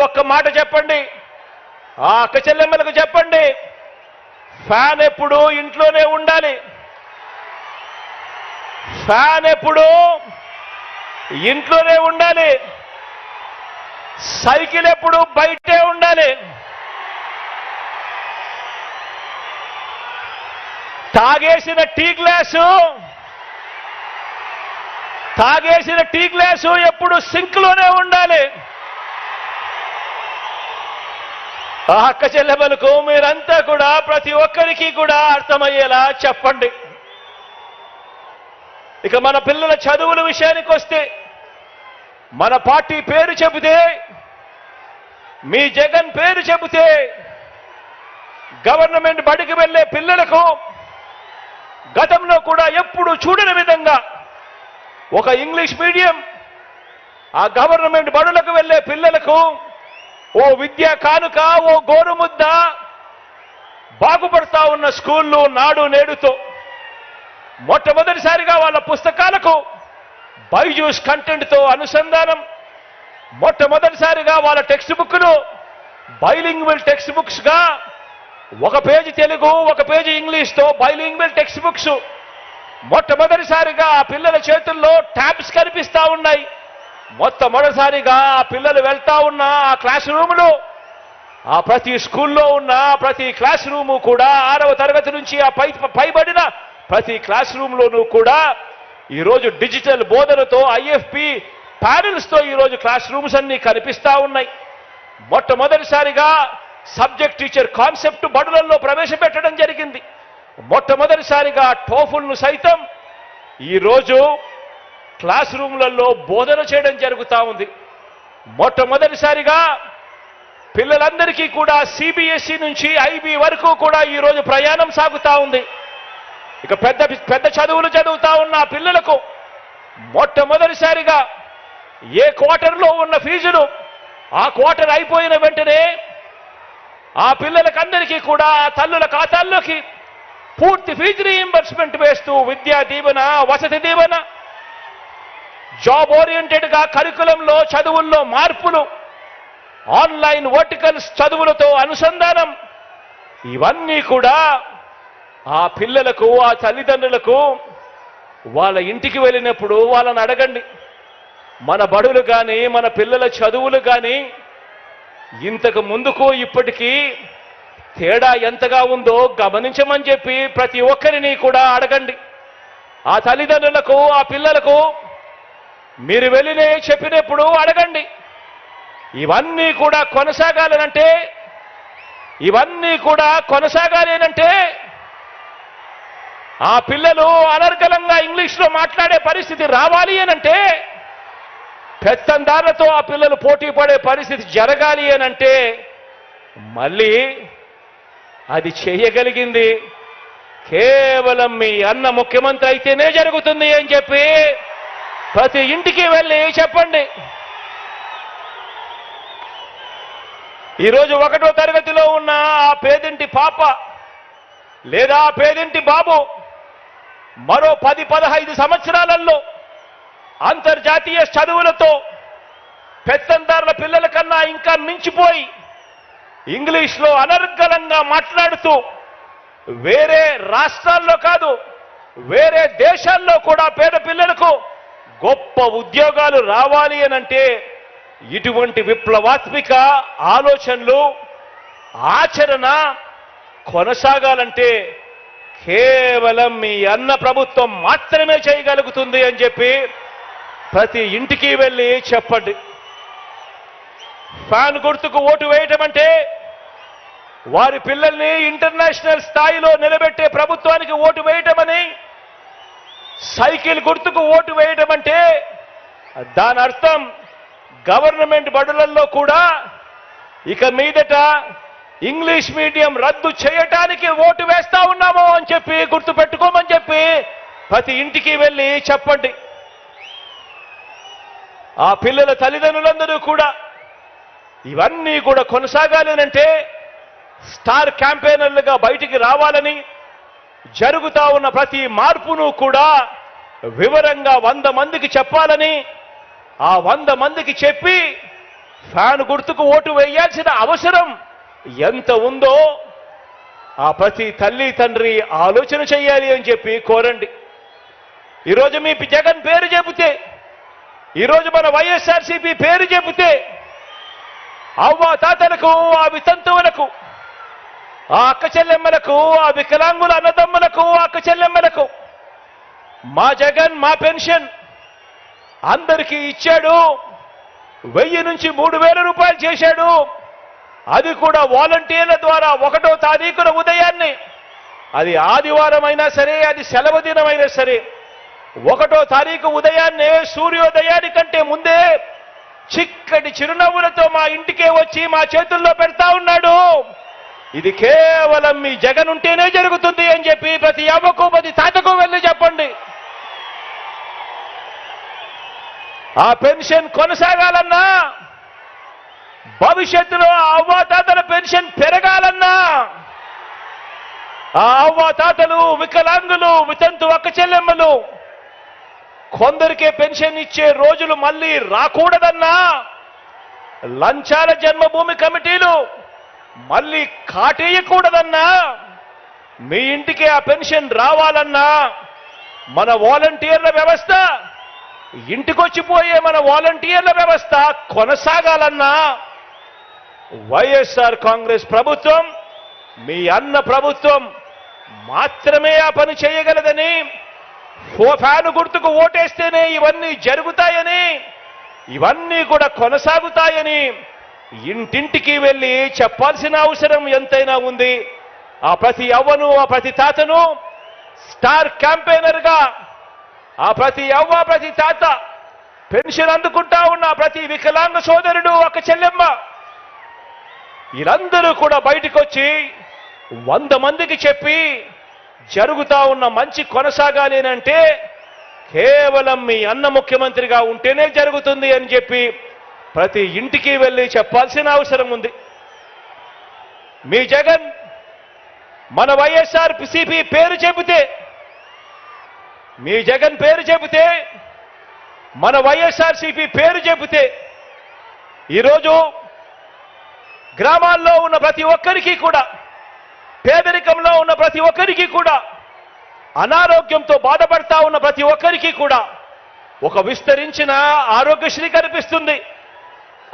ఒక్క మాట చెప్పండి, ఆ అక్క చెల్లెమ్మలకు చెప్పండి, ఫ్యాన్ ఎప్పుడు ఇంట్లోనే ఉండాలి, ఫ్యాన్ ఎప్పుడు ఇంట్లోనే ఉండాలి, సైకిల్ ఎప్పుడు బయటే ఉండాలి, తాగేసిన టీ గ్లాసు ఎప్పుడు సింక్లోనే ఉండాలి. ఆ అక్క చెల్లెమ్మలకు మీరంతా కూడా ప్రతి ఒక్కరికి కూడా అర్థమయ్యేలా చెప్పండి. ఇక మన పిల్లల చదువుల విషయానికి వస్తే, మన పార్టీ పేరు చెబితే, మీ జగన్ పేరు చెబితే గవర్నమెంట్ బడికి వెళ్ళే పిల్లలకు గతంలో కూడా ఎప్పుడు చూడని విధంగా ఒక ఇంగ్లీష్ మీడియం, ఆ గవర్నమెంట్ బడులకు వెళ్ళే పిల్లలకు ఓ విద్యా కానుక, ఓ గోరుముద్ద, బాగుపడతా ఉన్న స్కూళ్ళు నాడు నేడుతో మొట్టమొదటిసారిగా వాళ్ళ పుస్తకాలకు బైజూస్ కంటెంట్తో అనుసంధానం, మొట్టమొదటిసారిగా వాళ్ళ టెక్స్ట్ బుక్ను బైలింగ్వల్ టెక్స్ట్ బుక్స్గా, ఒక పేజీ తెలుగు ఒక పేజీ ఇంగ్లీష్తో బైలింగ్వల్ టెక్స్ట్ బుక్స్ మొట్టమొదటిసారిగా ఆ పిల్లల చేతుల్లో ట్యాబ్స్ కనిపిస్తా ఉన్నాయి. మొట్టమొదటిసారిగా ఆ పిల్లలు వెళ్తా ఉన్న ఆ క్లాస్ రూములు, ఆ ప్రతి స్కూల్లో ఉన్న ప్రతి క్లాస్ రూము కూడా 6వ తరగతి నుంచి ఆ పైబడిన ప్రతి క్లాస్ రూమ్లోనూ కూడా ఈరోజు డిజిటల్ బోధనతో ఐఎఫ్పి ప్యానెల్స్తో ఈరోజు క్లాస్ రూమ్స్ అన్ని కనిపిస్తా ఉన్నాయి. మొట్టమొదటిసారిగా సబ్జెక్ట్ టీచర్ కాన్సెప్ట్ బడులలో ప్రవేశపెట్టడం జరిగింది. మొట్టమొదటిసారిగా టోఫుల్ను సైతం ఈరోజు క్లాస్ రూమ్లలో బోధన చేయడం జరుగుతూ ఉంది. మొట్టమొదటిసారిగా పిల్లలందరికీ కూడా సిబిఎస్ఈ నుంచి ఐబీ వరకు కూడా ఈరోజు ప్రయాణం సాగుతూ ఉంది. ఇక పెద్ద పెద్ద చదువులు చదువుతా ఉన్న పిల్లలకు మొట్టమొదటిసారిగా ఏ క్వార్టర్లో ఉన్న ఫీజులు ఆ క్వార్టర్ అయిపోయిన వెంటనే ఆ పిల్లలకందరికీ కూడా ఆ తల్లుల ఖాతాల్లోకి పూర్తి ఫీజు రీయింబర్స్మెంట్ వేస్తూ విద్యా దీవెన, వసతి దీవెన, జాబ్ ఓరియంటెడ్గా కరికులంలో చదువుల్లో మార్పులు, ఆన్లైన్ వర్టికల్స్ చదువులతో అనుసంధానం, ఇవన్నీ కూడా ఆ పిల్లలకు, ఆ తల్లిదండ్రులకు వాళ్ళ ఇంటికి వెళ్ళినప్పుడు వాళ్ళని అడగండి, మన బడులు కానీ మన పిల్లల చదువులు కానీ ఇంతకు ముందుకు ఇప్పటికీ తేడా ఎంతగా ఉందో గమనించమని చెప్పి ప్రతి ఒక్కరిని కూడా అడగండి. ఆ తల్లిదండ్రులకు, ఆ పిల్లలకు మీరు వెళ్ళినే చెప్పినప్పుడు అడగండి. ఇవన్నీ కూడా కొనసాగాలి అంటే ఆ పిల్లలు అనర్గళంగా ఇంగ్లీష్లో మాట్లాడే పరిస్థితి రావాలి అనంటే, పెత్తందారులతో ఆ పిల్లలు పోటీ పడే పరిస్థితి జరగాలి అనంటే మళ్ళీ అది చేయగలిగింది కేవలం మీ అన్న ముఖ్యమంత్రి అయితేనే జరుగుతుంది అని చెప్పి ప్రతి ఇంటికి వెళ్ళి చెప్పండి. ఈరోజు 1వ తరగతిలో ఉన్న ఆ పేదింటి పాప లేదా ఆ పేదింటి బాబు మరో 10-15 సంవత్సరాలలో అంతర్జాతీయ చదువులతో పెత్తందారుల పిల్లల కన్నా ఇంకా మించిపోయి ఇంగ్లీష్లో అనర్గళంగా మాట్లాడుతూ వేరే రాష్ట్రాల్లో కాదు వేరే దేశాల్లో కూడా పేద పిల్లలకు గొప్ప ఉద్యోగాలు రావాలి అనంటే ఇటువంటి విప్లవాత్మక ఆలోచనలు, ఆచరణ కొనసాగాలంటే కేవలం మీ అన్న ప్రభుత్వం మాత్రమే చేయగలుగుతుంది అని చెప్పి ప్రతి ఇంటికి వెళ్ళి చెప్పండి. ఫ్యాన్ గుర్తుకు ఓటు వేయటం అంటే వారి పిల్లల్ని ఇంటర్నేషనల్ స్థాయిలో నిలబెట్టే ప్రభుత్వానికి ఓటు వేయటమని, సైకిల్ గుర్తుకు ఓటు వేయటం అంటే దాని అర్థం గవర్నమెంట్ బడులలో కూడా ఇక మీదట ఇంగ్లీష్ మీడియం రద్దు చేయటానికి ఓటు వేస్తా ఉన్నాము అని చెప్పి గుర్తుపెట్టుకోమని చెప్పి ప్రతి ఇంటికి వెళ్ళి చెప్పండి. ఆ పిల్లల తల్లిదండ్రులందరూ కూడా ఇవన్నీ కూడా కొనసాగాలనంటే స్టార్ క్యాంపెయినర్లుగా బయటికి రావాలని, జరుగుతా ఉన్న ప్రతి మార్పును కూడా వివరంగా 100 మందికి చెప్పాలని, ఆ 100 మందికి చెప్పి ఫ్యాన్ గుర్తుకు ఓటు వేయాల్సిన అవసరం ఎంత ఉందో ఆ ప్రతి తల్లి తండ్రి ఆలోచన చేయాలి అని చెప్పి కోరండి. ఈరోజు మీ జగన్ పేరు చెబితే, ఈరోజు మన వైఎస్ఆర్సీపీ పేరు చెబితే అవ్వ తాతలకు, ఆ వితంతువులకు, ఆ అక్క చెల్లెమ్మలకు, ఆ వికలాంగుల అన్నదమ్ములకు, ఆ అక్క చెల్లెమ్మలకు మా జగన్ మా పెన్షన్ అందరికీ ఇచ్చాడు. 1000 నుంచి 3000 రూపాయలు చేశాడు. అది కూడా వాలంటీర్ల ద్వారా 1వ తారీఖున ఉదయాన్నే, అది ఆదివారం అయినా సరే, అది సెలవు దినమైనా సరే, 1వ తారీఖు ఉదయాన్నే సూర్యోదయానికంటే ముందే చిక్కటి చిరునవ్వులతో మా ఇంటికే వచ్చి మా చేతుల్లో పెడతా ఉన్నాడు. ఇది కేవలం మీ జగన్ ఉంటేనే జరుగుతుంది అని చెప్పి ప్రతి అవ్వకు ప్రతి తాతకు వెళ్ళి చెప్పండి. ఆ పెన్షన్ కొనసాగాలన్నా, భవిష్యత్తులో ఆ అవ్వాతాతల పెన్షన్ పెరగాలన్నా, ఆ అవ్వాతాతలు, వికలాంగులు, వితంతు అక్క చెల్లెమ్మలు కొందరికే పెన్షన్ ఇచ్చే రోజులు మళ్ళీ రాకూడదన్నా, లంచాల జన్మభూమి కమిటీలు మళ్ళీ కాటేయకూడదన్నా, మీ ఇంటికి ఆ పెన్షన్ రావాలన్నా, మన వాలంటీర్ల వ్యవస్థ, ఇంటికొచ్చిపోయే మన వాలంటీర్ల వ్యవస్థ కొనసాగాలన్నా వైఎస్ఆర్ కాంగ్రెస్ ప్రభుత్వం, మీ అన్న ప్రభుత్వం మాత్రమే ఆ పని చేయగలదని, ఫ్యాను గుర్తుకు ఓటేస్తేనే ఇవన్నీ జరుగుతాయని, ఇవన్నీ కూడా కొనసాగుతాయని ఇంటింటికి వెళ్ళి చెప్పాల్సిన అవసరం ఎంతైనా ఉంది. ఆ ప్రతి అవ్వను, ఆ ప్రతి తాతను స్టార్ క్యాంపెయినర్గా, ఆ ప్రతి అవ్వ ప్రతి తాత, పెన్షన్ అందుకుంటా ఉన్న ప్రతి వికలాంగ సోదరుడు, ఒక చెల్లెమ్మ, వీరందరూ కూడా బయటకు వచ్చి 100 మందికి చెప్పి జరుగుతా ఉన్న మంచి కొనసాగాలి అంటే కేవలం మీ అన్న ముఖ్యమంత్రిగా ఉంటేనే జరుగుతుంది అని చెప్పి ప్రతి ఇంటికి వెళ్ళి చెప్పాల్సిన అవసరం ఉంది. మీ జగన్ మన వైఎస్ఆర్సీపీ పేరు చెబితే, మీ జగన్ పేరు చెబితే, మన వైఎస్ఆర్సీపీ పేరు చెబితే ఈరోజు గ్రామాల్లో ఉన్న ప్రతి ఒక్కరికి కూడా, పేదరికంలో ఉన్న ప్రతి ఒక్కరికి కూడా, అనారోగ్యంతో బాధపడతా ఉన్న ప్రతి ఒక్కరికి కూడా ఒక విస్తరించిన ఆరోగ్యశ్రీ కనిపిస్తుంది.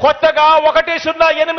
కొత్తగా 108